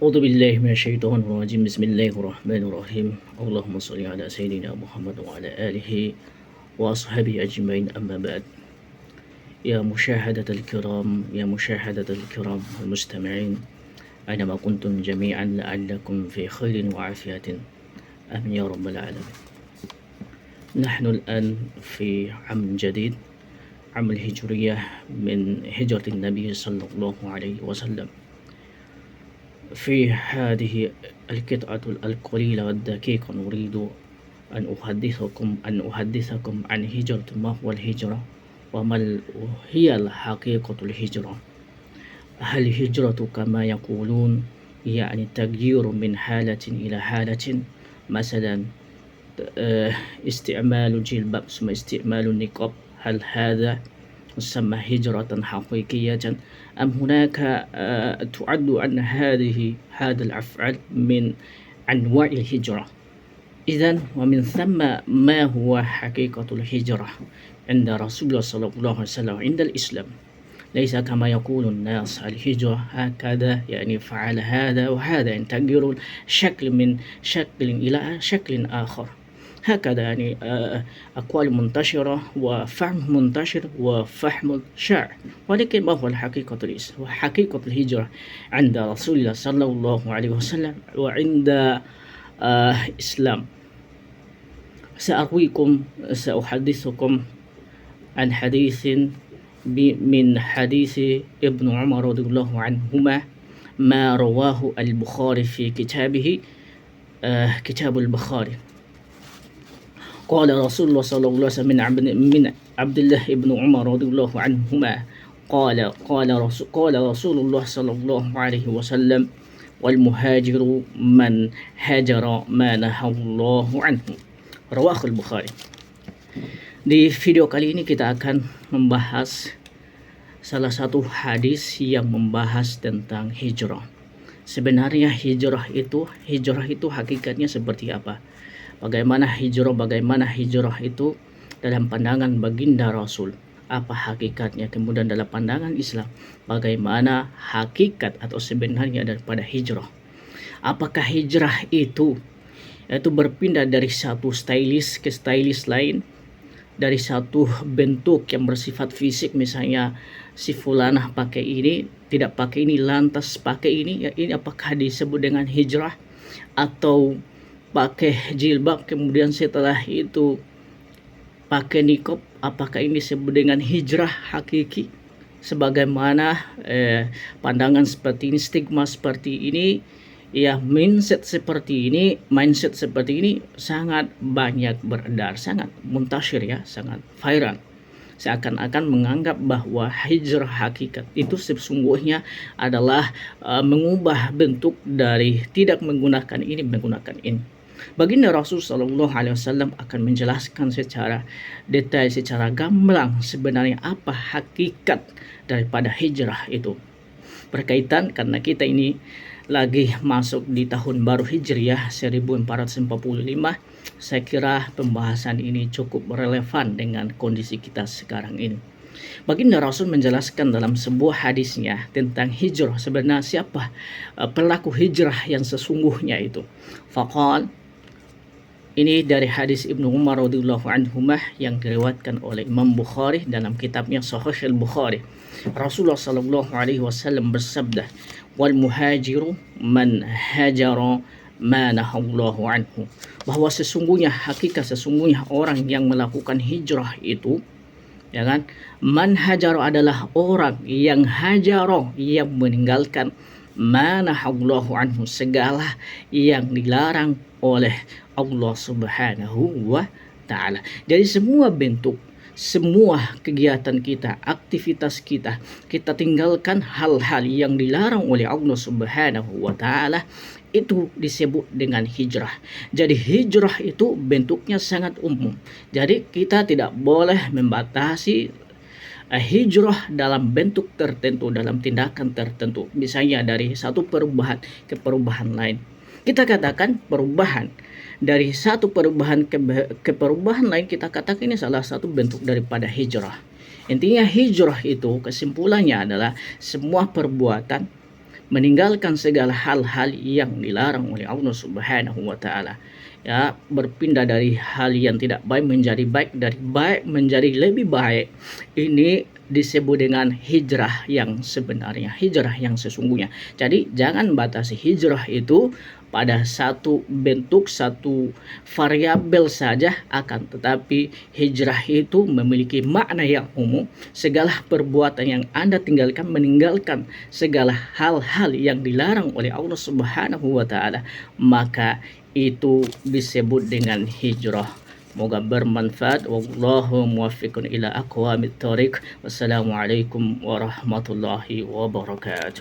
أعوذ بالله من الشيطان الرجيم بسم الله الرحمن الرحيم اللهم صل على سيدنا محمد وعلى آله وأصحابه أجمعين أما بعد يا مشاهدة الكرام المستمعين أينما كنتم جميعا لعلكم في خير وعافية آمين يا رب العالمين. نحن الآن في عام جديد، عام الهجرية من هجرة النبي صلى الله عليه وسلم. في هذه القطعة القليلة والدقيقة نريد أن أحدثكم عن هجرة، ما هو الهجرة وما هي الحقيقة الهجرة. هل الهجرة كما يقولون يعني تغيير من حالة إلى حالة، مثلا استعمال جلباب ثم استعمال النقاب، هل هذا يسمى هجرة حقيقية أم هناك تعد أن هذا الأفعال من أنواع الهجرة؟ إذن ومن ثم ما هو حقيقة الهجرة عند رسول الله صلى الله عليه وسلم عند الإسلام؟ ليس كما يقول الناس الهجرة هكذا يعني فعل هذا وهذا، يعني تغيير شكل من شكل إلى شكل آخر، هكذا يعني أقوال منتشرة وفهم منتشر وفهم شائع. ولكن ما هو حقيقة الهجرة عند رسول الله صلى الله عليه وسلم وعند الإسلام؟ سأحدثكم عن حديث من حديث ابن عمر رضي الله عنهما ما رواه البخاري في كتابه كتاب البخاري. قال رسول الله صلى الله عليه وسلم من عبد الله بن عمر رضي الله عنهما قال رسول الله صلى الله عليه وسلم والمهاجر من هاجر ما نهى الله عنه، رواه al-Bukhari. Di video kali ini kita akan membahas salah satu hadis yang membahas tentang hijrah. Sebenarnya hijrah itu hakikatnya seperti apa? Bagaimana hijrah itu dalam pandangan baginda Rasul, apa hakikatnya? Kemudian dalam pandangan Islam, bagaimana hakikat atau sebenarnya daripada hijrah? Apakah hijrah itu berpindah dari satu stylish ke stylish lain, dari satu bentuk yang bersifat fisik, misalnya si fulanah pakai ini, tidak pakai ini, lantas pakai ini, ya ini apakah disebut dengan hijrah? Atau pakai jilbab kemudian setelah itu pakai niqab, apakah ini disebut dengan hijrah hakiki? Sebagaimana pandangan seperti ini, stigma seperti ini, ya mindset seperti ini sangat banyak beredar, sangat muntasyir, ya, sangat viral. Seakan-akan menganggap bahwa hijrah hakikat itu sesungguhnya adalah mengubah bentuk dari tidak menggunakan ini menggunakan ini. Baginda Rasul Shallallahu Alaihi Wasallam akan menjelaskan secara detail, secara gamblang sebenarnya apa hakikat daripada hijrah itu. Berkaitan karena kita ini lagi masuk di tahun baru Hijriah 1445, saya kira pembahasan ini cukup relevan dengan kondisi kita sekarang ini. Baginda Rasul menjelaskan dalam sebuah hadisnya tentang hijrah, sebenarnya siapa pelaku hijrah yang sesungguhnya itu. Faqal, ini dari hadis Ibnu Umar radhiyallahu anhumah yang diriwayatkan oleh Imam Bukhari dalam kitabnya Sahih al-Bukhari. Rasulullah sallallahu alaihi wasallam bersabda, wal muhajiru man hajara ma nahallahu anhu, bahwa sesungguhnya orang yang melakukan hijrah itu, ya kan, man hajara adalah orang yang hajara, yang meninggalkan ma nahallahu anhu, segala yang dilarang oleh Allah Subhanahu wa ta'ala. Jadi semua bentuk, semua kegiatan kita, aktivitas kita tinggalkan hal-hal yang dilarang oleh Allah Subhanahu wa ta'ala, itu disebut dengan hijrah. Jadi hijrah itu bentuknya sangat umum. Jadi kita tidak boleh membatasi hijrah dalam bentuk tertentu, dalam tindakan tertentu, misalnya dari satu perubahan ke perubahan lain. Kita katakan perubahan dari satu perubahan ke perubahan lain, kita katakan ini salah satu bentuk daripada hijrah. Intinya hijrah itu kesimpulannya adalah semua perbuatan meninggalkan segala hal-hal yang dilarang oleh Allah Subhanahu wa taala. Ya, berpindah dari hal yang tidak baik menjadi baik, dari baik menjadi lebih baik. Ini disebut dengan hijrah yang sebenarnya, hijrah yang sesungguhnya. Jadi jangan batasi hijrah itu pada satu bentuk, satu variabel saja, akan tetapi hijrah itu memiliki makna yang umum. Segala perbuatan yang Anda tinggalkan, meninggalkan segala hal-hal yang dilarang oleh Allah Subhanahu wa taala, maka itu disebut dengan hijrah. Moga bermanfaat. Wallahu muwaffiqun ila aqwamit thoriq. Wassalamualaikum warahmatullahi wabarakatuh.